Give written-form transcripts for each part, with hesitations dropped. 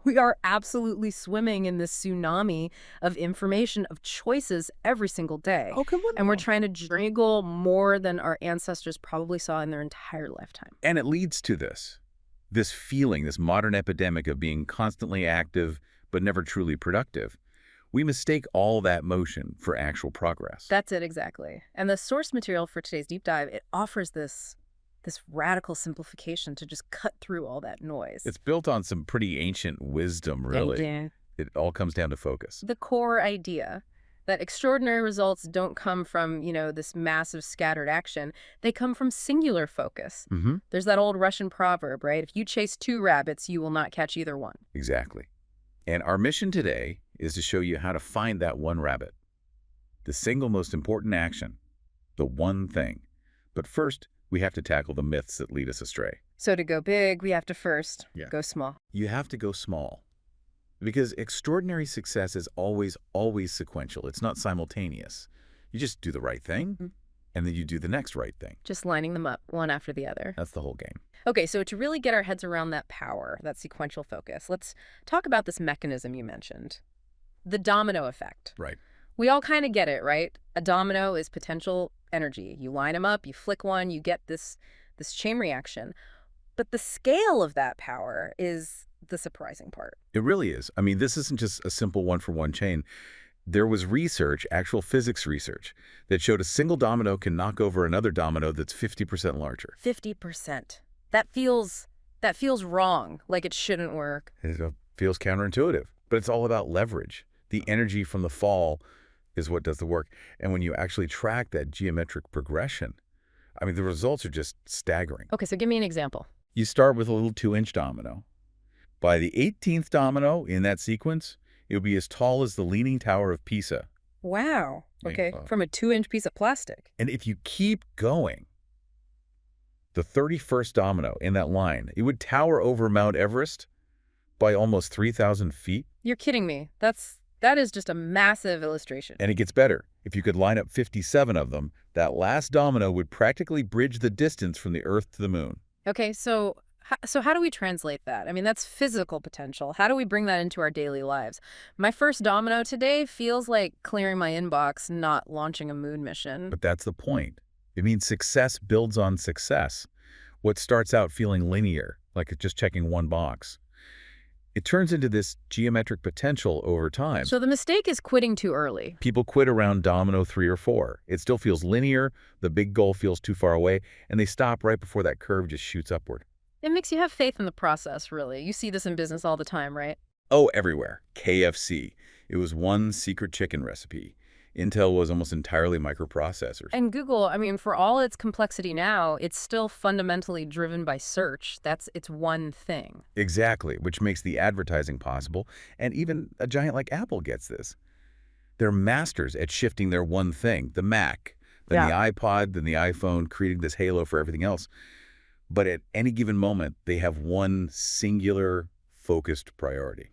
We are absolutely swimming in this tsunami of information, of choices every single day. Oh, come on And we're now. trying to juggle more than our ancestors probably saw in their entire lifetime. And it leads to this feeling, this modern epidemic of being constantly active but never truly productive. We mistake all that motion for actual progress. That's it exactly. And the source material for today's deep dive, it offers this radical simplification to just cut through all that noise. It's built on some pretty ancient wisdom, really. Yeah. It all comes down to focus. The core idea that extraordinary results don't come from, this massive scattered action. They come from singular focus. Mm-hmm. There's that old Russian proverb, right? If you chase two rabbits, you will not catch either one. Exactly. And our mission today is to show you how to find that one rabbit, the single most important action, the one thing. But first, we have to tackle the myths that lead us astray. So to go big, we have to first go small. You have to go small. Because extraordinary success is always sequential. It's not simultaneous. You just do the right thing, and then you do the next right thing. Just lining them up, one after the other. That's the whole game. Okay, so to really get our heads around that power, that sequential focus, let's talk about this mechanism you mentioned, the domino effect. Right. We all kind of get it, right? A domino is potential energy. You line them up, you flick one, you get this chain reaction. But the scale of that power is the surprising part. It really is. I mean, this isn't just a simple one-for-one chain. There was research, actual physics research, that showed a single domino can knock over another domino that's 50% larger. 50%. That feels wrong, like it shouldn't work. It feels counterintuitive, but it's all about leverage. The energy from the fall is what does the work. And when you actually track that geometric progression, I mean, the results are just staggering. Okay, so give me an example. You start with a little 2-inch domino. By the 18th domino in that sequence, it'll be as tall as the Leaning Tower of Pisa. Wow. Okay, from a 2-inch piece of plastic. And if you keep going, the 31st domino in that line, it would tower over Mount Everest by almost 3,000 feet. You're kidding me. That is just a massive illustration. And it gets better. If you could line up 57 of them, that last domino would practically bridge the distance from the Earth to the moon. Okay, so how do we translate that? I mean, that's physical potential. How do we bring that into our daily lives? My first domino today feels like clearing my inbox, not launching a moon mission. But that's the point. It means success builds on success. What starts out feeling linear, like it's just checking one box, it turns into this geometric potential over time. So the mistake is quitting too early. People quit around domino 3 or 4. It still feels linear, the big goal feels too far away, and they stop right before that curve just shoots upward. It makes you have faith in the process, really. You see this in business all the time, right? Oh, everywhere. KFC. It was one secret chicken recipe. Intel was almost entirely microprocessors. And Google, I mean, for all its complexity now, it's still fundamentally driven by search. That's its one thing. Exactly, which makes the advertising possible. And even a giant like Apple gets this. They're masters at shifting their one thing, the Mac, then the iPod, then the iPhone, creating this halo for everything else. But at any given moment, they have one singular, focused priority.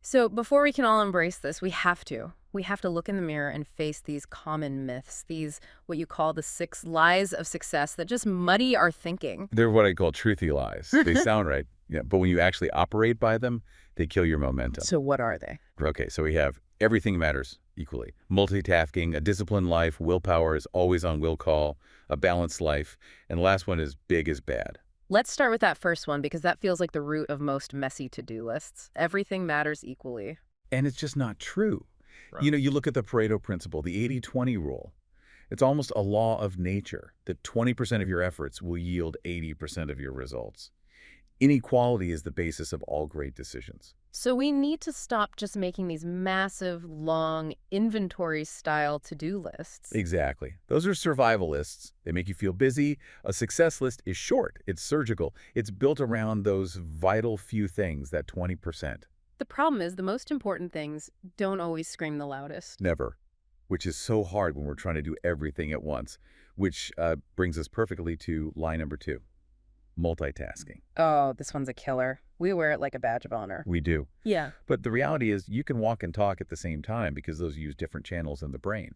So before we can all embrace this, we have to look in the mirror and face these common myths, these what you call the 6 lies of success that just muddy our thinking. They're what I call truthy lies. They sound right, yeah, but when you actually operate by them, they kill your momentum. So what are they? Okay, so we have everything matters equally. Multitasking, a disciplined life, willpower is always on will call, a balanced life, and the last one is big is bad. Let's start with that first one because that feels like the root of most messy to-do lists. Everything matters equally. And it's just not true. Right. You know, you look at the Pareto principle, the 80-20 rule. It's almost a law of nature that 20% of your efforts will yield 80% of your results. Inequality is the basis of all great decisions. So we need to stop just making these massive, long, inventory-style to-do lists. Exactly. Those are survival lists. They make you feel busy. A success list is short. It's surgical. It's built around those vital few things, that 20%. The problem is the most important things don't always scream the loudest. Never. Which is so hard when we're trying to do everything at once, which brings us perfectly to line number 2. Multitasking. Oh, this one's a killer. We wear it like a badge of honor. We do. Yeah. But the reality is you can walk and talk at the same time because those use different channels in the brain.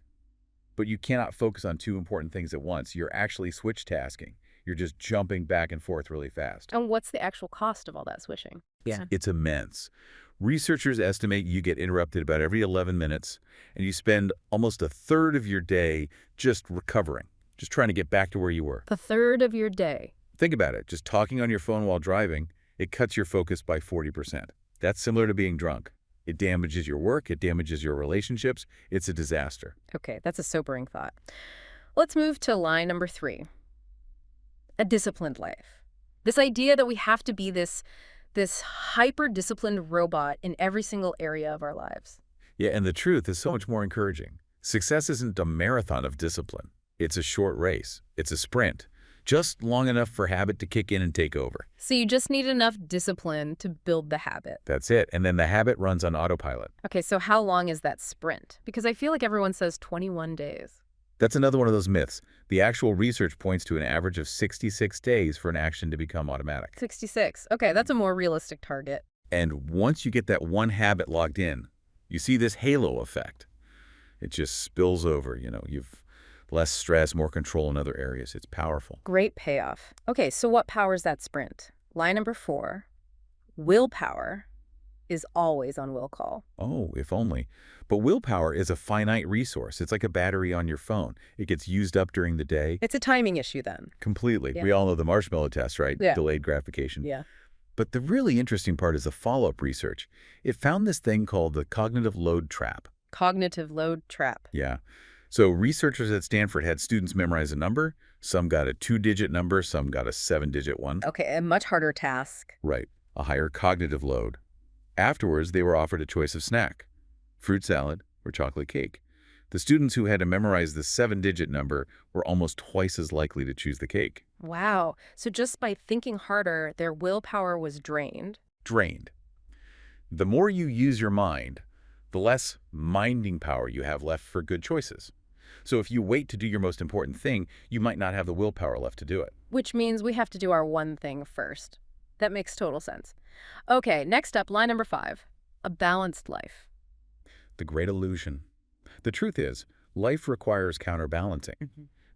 But you cannot focus on 2 important things at once. You're actually switch tasking. You're just jumping back and forth really fast. And what's the actual cost of all that switching? It's immense. Researchers estimate you get interrupted about every 11 minutes, and you spend almost a third of your day just recovering, just trying to get back to where you were. A third of your day. Think about it. Just talking on your phone while driving, it cuts your focus by 40%. That's similar to being drunk. It damages your work. It damages your relationships. It's a disaster. Okay, that's a sobering thought. Let's move to line number 3. A disciplined life. This idea that we have to be this hyper-disciplined robot in every single area of our lives. Yeah, and the truth is so much more encouraging. Success isn't a marathon of discipline. It's a short race. It's a sprint. Just long enough for habit to kick in and take over. So you just need enough discipline to build the habit. That's it. And then the habit runs on autopilot. Okay, so how long is that sprint? Because I feel like everyone says 21 days. That's another one of those myths. The actual research points to an average of 66 days for an action to become automatic. 66. Okay, that's a more realistic target. And once you get that one habit logged in, you see this halo effect. It just spills over, you've less stress, more control in other areas. It's powerful. Great payoff. Okay, so what powers that sprint? Line number 4, willpower is always on will call. Oh, if only. But willpower is a finite resource. It's like a battery on your phone. It gets used up during the day. It's a timing issue then. Completely. Yeah. We all know the marshmallow test, right? Yeah. Delayed gratification. Yeah. But the really interesting part is the follow-up research. It found this thing called the cognitive load trap. Cognitive load trap. Yeah. So researchers at Stanford had students memorize a number. Some got a 2-digit number, some got a 7-digit one. Okay, a much harder task. Right. A higher cognitive load. Afterwards, they were offered a choice of snack, fruit salad or chocolate cake. The students who had to memorize the 7-digit number were almost twice as likely to choose the cake. Wow. So just by thinking harder, their willpower was drained. Drained. The more you use your mind, the less minding power you have left for good choices. So if you wait to do your most important thing, you might not have the willpower left to do it. Which means we have to do our one thing first. That makes total sense. Okay, next up, line number 5, a balanced life. The great illusion. The truth is, life requires counterbalancing.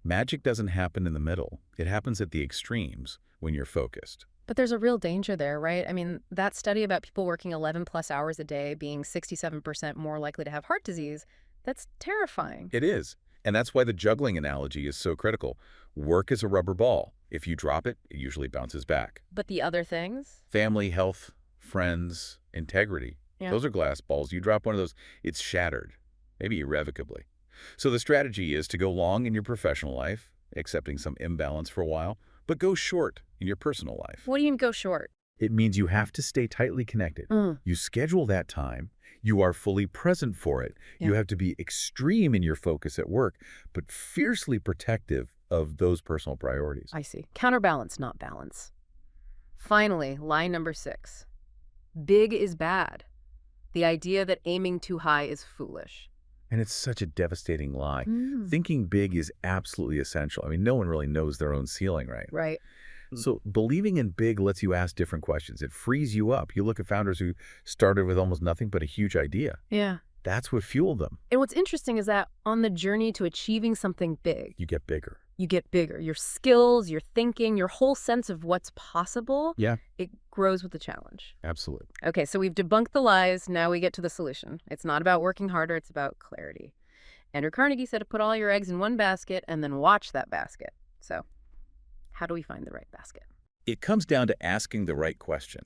Magic doesn't happen in the middle. It happens at the extremes when you're focused. But there's a real danger there, right? I mean, that study about people working 11 plus hours a day being 67% more likely to have heart disease, that's terrifying. It is. And that's why the juggling analogy is so critical. Work is a rubber ball. If you drop it, it usually bounces back. But the other things? Family, health, friends, integrity. Yeah. Those are glass balls. You drop one of those, it's shattered, maybe irrevocably. So the strategy is to go long in your professional life, accepting some imbalance for a while, but go short in your personal life. What do you mean go short? It means you have to stay tightly connected. You schedule that time. You are fully present for it. Yeah. You have to be extreme in your focus at work, but fiercely protective of those personal priorities. I see. Counterbalance, not balance. Finally, line number 6. Big is bad. The idea that aiming too high is foolish. And it's such a devastating lie. Thinking big is absolutely essential. I mean, no one really knows their own ceiling, right? Right. So believing in big lets you ask different questions. It frees you up. You look at founders who started with almost nothing but a huge idea. Yeah. That's what fueled them. And what's interesting is that on the journey to achieving something big, You get bigger. you get bigger. Your skills, your thinking, your whole sense of what's possible, Yeah, it grows with the challenge. absolutely. Okay, so we've debunked the lies. Now we get to the solution. It's not about working harder. It's about clarity. Andrew Carnegie said to put all your eggs in one basket and then watch that basket. So how do we find the right basket? It comes down to asking the right question.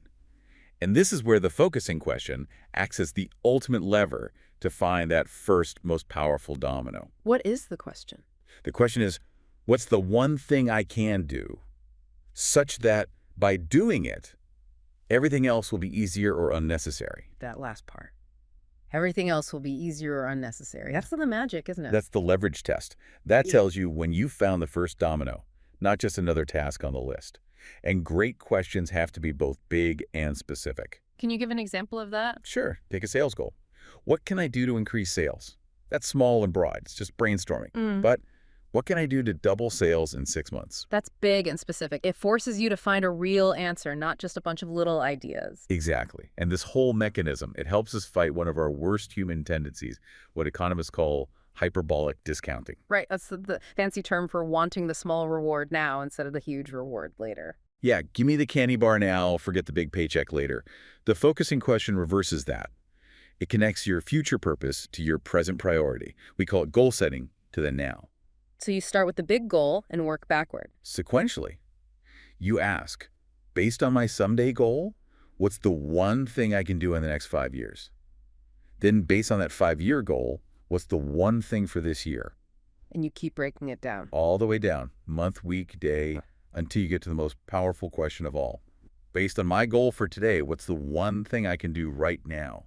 And this is where the focusing question acts as the ultimate lever to find that first most powerful domino. What is the question? The question is, what's the one thing I can do such that by doing it, everything else will be easier or unnecessary? That last part. Everything else will be easier or unnecessary. That's the magic, isn't it? That's the leverage test. That tells you when you've found the first domino, not just another task on the list. And great questions have to be both big and specific. Can you give an example of that? Sure, take a sales goal. What can I do to increase sales? That's small and broad. It's just brainstorming. But what can I do to double sales in 6 months? That's big and specific. It forces you to find a real answer, not just a bunch of little ideas. Exactly. And this whole mechanism, it helps us fight one of our worst human tendencies, what economists call hyperbolic discounting. Right, that's the fancy term for wanting the small reward now instead of the huge reward later. Yeah, give me the candy bar now, forget the big paycheck later. The focusing question reverses that. It connects your future purpose to your present priority. We call it goal setting to the now. So you start with the big goal and work backward. Sequentially, you ask, based on my someday goal, what's the one thing I can do in the next 5 years? Then based on that 5-year goal, what's the one thing for this year? And you keep breaking it down. All the way down, month, week, day, until you get to the most powerful question of all. Based on my goal for today, what's the one thing I can do right now?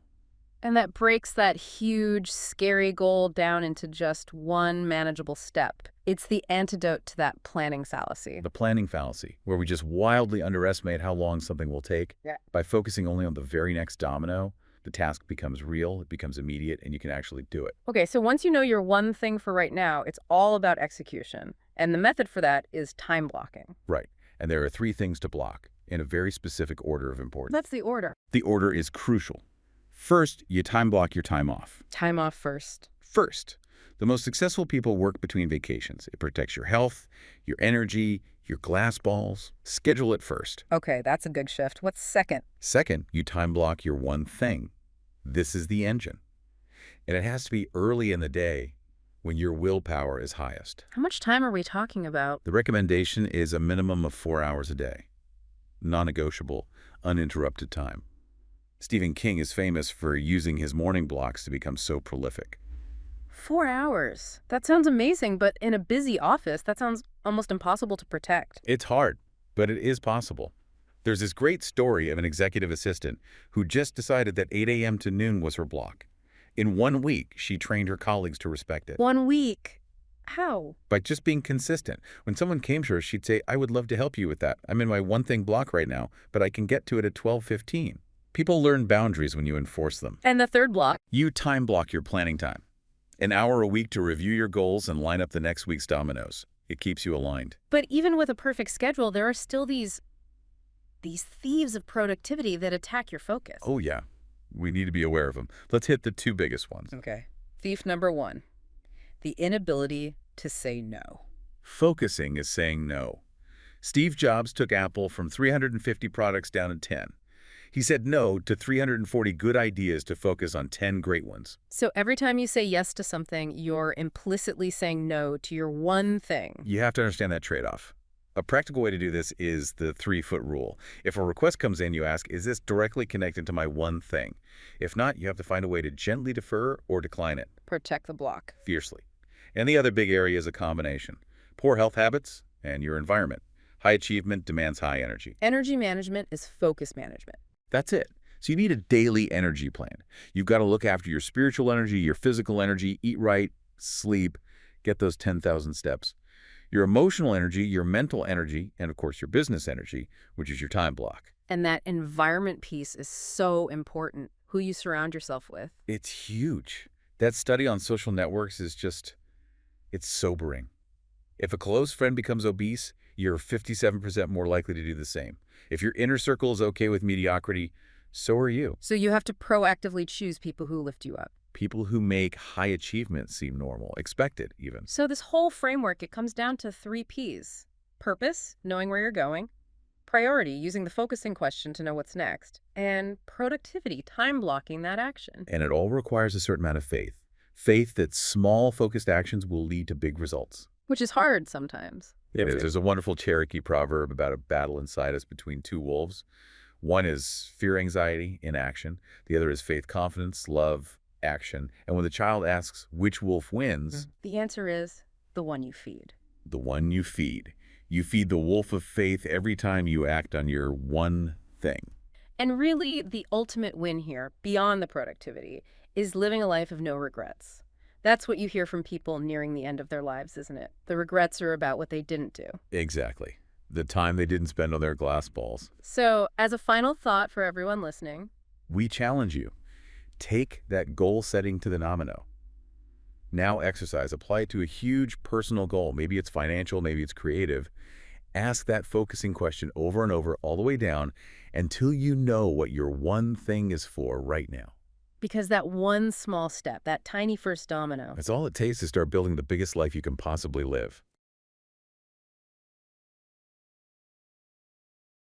And that breaks that huge, scary goal down into just one manageable step. It's the antidote to that planning fallacy. The planning fallacy, where we just wildly underestimate how long something will take. Yeah. By focusing only on the very next domino, the task becomes real, it becomes immediate, and you can actually do it. Okay, so once you know your one thing for right now, it's all about execution. And the method for that is time blocking. Right. And there are 3 things to block in a very specific order of importance. That's the order. The order is crucial. First, you time block your time off. Time off first. First, the most successful people work between vacations. It protects your health, your energy, your glass balls. Schedule it first. Okay, that's a big shift. What's second? Second, you time block your one thing. This is the engine. And it has to be early in the day when your willpower is highest. How much time are we talking about? The recommendation is a minimum of 4 hours a day. Non-negotiable, uninterrupted time. Stephen King is famous for using his morning blocks to become so prolific. 4 hours. That sounds amazing, but in a busy office, that sounds almost impossible to protect. It's hard, but it is possible. There's this great story of an executive assistant who just decided that 8 a.m. to noon was her block. In 1 week, she trained her colleagues to respect it. 1 week. How? By just being consistent. When someone came to her, she'd say, I would love to help you with that. I'm in my one thing block right now, but I can get to it at 12:15. People learn boundaries when you enforce them. And the third block? You time block your planning time. An hour a week to review your goals and line up the next week's dominoes. It keeps you aligned. But even with a perfect schedule, there are still these thieves of productivity that attack your focus. Oh yeah, we need to be aware of them. Let's hit the 2 biggest ones. Okay. Thief number 1, the inability to say no. Focusing is saying no. Steve Jobs took Apple from 350 products down to 10. He said no to 340 good ideas to focus on 10 great ones. So every time you say yes to something, you're implicitly saying no to your one thing. You have to understand that trade-off. A practical way to do this is the 3-foot rule. If a request comes in, you ask, is this directly connected to my one thing? If not, you have to find a way to gently defer or decline it. Protect the block. Fiercely. And the other big area is a combination. Poor health habits and your environment. High achievement demands high energy. Energy management is focus management. That's it. So you need a daily energy plan. You've got to look after your spiritual energy, your physical energy, eat right, sleep, get those 10,000 steps. Your emotional energy, your mental energy, and of course your business energy, which is your time block. And that environment piece is so important. Who you surround yourself with. It's huge. That study on social networks is just, it's sobering. If a close friend becomes obese, you're 57% more likely to do the same. If your inner circle is okay with mediocrity, so are you. So you have to proactively choose people who lift you up. People who make high achievement seem normal, expected even. So this whole framework, it comes down to 3 Ps. Purpose, knowing where you're going. Priority, using the focusing question to know what's next. And productivity, time blocking that action. And it all requires a certain amount of faith. Faith that small focused actions will lead to big results. Which is hard sometimes. It is. There's a wonderful Cherokee proverb about a battle inside us between 2 wolves. One is fear, anxiety, inaction. The other is faith, confidence, love, action. And when the child asks which wolf wins, the answer is the one you feed. The one you feed. You feed the wolf of faith every time you act on your one thing. And really, the ultimate win here, beyond the productivity, is living a life of no regrets. That's what you hear from people nearing the end of their lives, isn't it? The regrets are about what they didn't do. Exactly. The time they didn't spend on their glass balls. So, as a final thought for everyone listening, we challenge you. Take that goal setting to the domino. Now exercise. Apply it to a huge personal goal. Maybe it's financial, maybe it's creative. Ask that focusing question over and over, all the way down, until you know what your one thing is for right now. Because that one small step, that tiny first domino, that's all it takes to start building the biggest life you can possibly live.